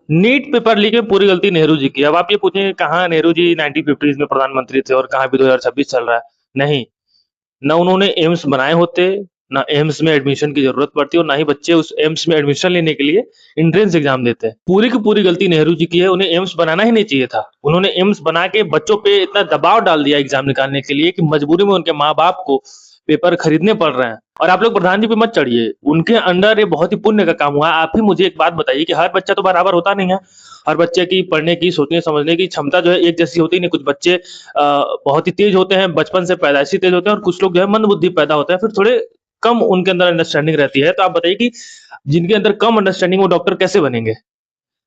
NEET paper leak में पूरी गलती नेहरू जी की। अब आप ये पूछेंगे कहाँ नेहरू जी 1950s में प्रधानमंत्री थे और कहाँ अभी 2026 चल रहा है। नहीं, ना उन्होंने एम्स बनाए होते, ना एम्स में एडमिशन की ज़रूरत पड़ती और ना ही बच्चे उस एम्स में एडमिशन लेने के लिए एंट्रेंस एग्ज़ाम देते हैं। पूरी की पूरी गलती नेहरू जी की है, उन्हें एम्स बनाना ही नहीं चाहिए था। उन्होंने एम्स बना के बच्चों पे इतना दबाव डाल दिया एग्ज़ाम निकालने के लिए कि मजबूरी में उनके माँ-बाप को पेपर खरीदने पड़ रहे हैं। और आप लोग प्रधान जी पे मत चढ़िए, उनके अंडर ये बहुत ही पुण्य का काम हुआ है। आप ही मुझे एक बात बताइए कि हर बच्चा तो बराबर होता नहीं है। हर बच्चे की पढ़ने की, सोचने-समझने की क्षमता जो है एक जैसी होती नहीं। कुछ बच्चे बहुत ही तेज होते हैं, बचपन से पैदाइशी तेज होते हैं और कुछ लोग जो है मंदबुद्धि पैदा होते हैं, फिर थोड़े कम उनके अंदर अंडरस्टैंडिंग रहती है। तो आप बताइए कि जिनके अंदर कम अंडरस्टैंडिंग वो डॉक्टर कैसे बनेंगे?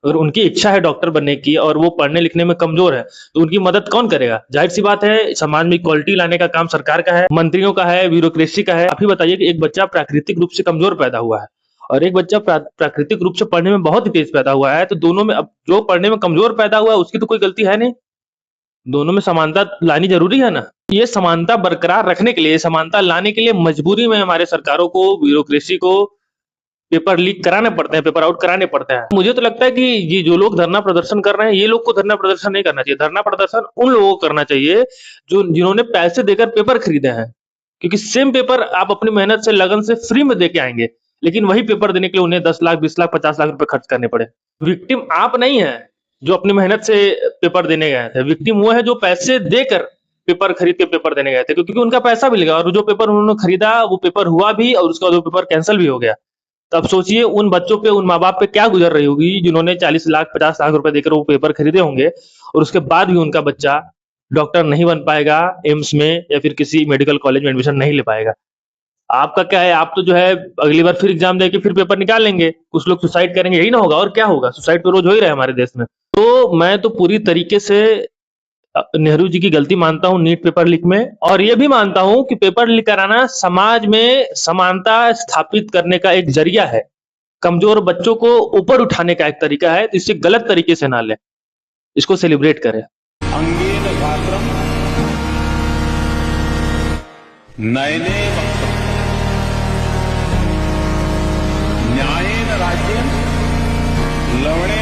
अगर उनकी इच्छा है डॉक्टर बनने की और वो पढ़ने लिखने में कमजोर है, तो उनकी मदद कौन करेगा? जाहिर सी बात है, समाज में इक्वालिटी लाने का काम सरकार का है, मंत्रियों का है, ब्यूरोक्रेसी का है। आप ही बताइए कि एक बच्चा प्राकृतिक रूप से कमजोर पैदा हुआ है और एक बच्चा प्राकृतिक रूप से पढ़ने में बहुत ही तेज पैदा हुआ है, तो दोनों में अब जो पढ़ने में कमजोर पैदा हुआ है उसकी तो कोई गलती है नहीं। दोनों में समानता लानी ज़रूरी है ना। ये समानता बरकरार रखने के लिए, समानता लाने के लिए मजबूरी में हमारे सरकारों को, ब्यूरोक्रेसी को पेपर लीक कराने पड़ते हैं, पेपर आउट कराने पड़ते हैं। मुझे तो लगता है कि ये जो लोग धरना प्रदर्शन कर रहे हैं, ये लोग को धरना प्रदर्शन नहीं करना चाहिए। धरना प्रदर्शन उन लोगों को करना चाहिए जो जिन्होंने पैसे देकर पेपर खरीदे हैं। क्योंकि सेम पेपर आप अपनी मेहनत से, लगन से फ्री में दे के आएँगे, लेकिन वही पेपर देने के लिए उन्हें 10 लाख, 20 लाख, 50 लाख रुपए खर्च करने पड़े। विक्टिम आप नहीं हैं, जो अपनी मेहनत से पेपर देने गए थे। विक्टिम वो है जो पैसे देकर पेपर खरीद के पेपर देने गए थे, क्योंकि उनका पैसा भी लगा और जो पेपर उन्होंने खरीदा वो पेपर हुआ भी और उसका वो पेपर कैंसल भी हो गया। तो अब सोचिए उन बच्चों पे, उन माँ-बाप पे क्या गुज़र रही होगी जिन्होंने 40 लाख, 50 लाख रुपए देकर वो पेपर खरीदे होंगे और उसके बाद भी उनका बच्चा डॉक्टर नहीं बन पाएगा एम्स में या फिर किसी मेडिकल कॉलेज में एडमिशन नहीं ले पाएगा। आपका क्या है, आप तो जो है अगली बार फिर एग्ज़ाम देके फिर पेपर निकाल लेंगे। कुछ लोग सुसाइड करेंगे, यही ना होगा और क्या होगा? सुसाइड तो रोज़ हो ही रहा है हमारे देश में। तो मैं तो पूरी तरीके से नेहरू जी की गलती मानता हूँ नीट पेपर लीक में और ये भी मानता हूँ कि पेपर लीक कराना समाज में समानता स्थापित करने का एक ज़रिया है। कमज़ोर बच्चों को ऊपर उठाने का एक तरीका है, तो इसे गलत तरीके से ना लें। इसको सेलिब्रेट करें। अंगेन गात्रम नयने वक्त्रम न्यायेन राज्येन लवणे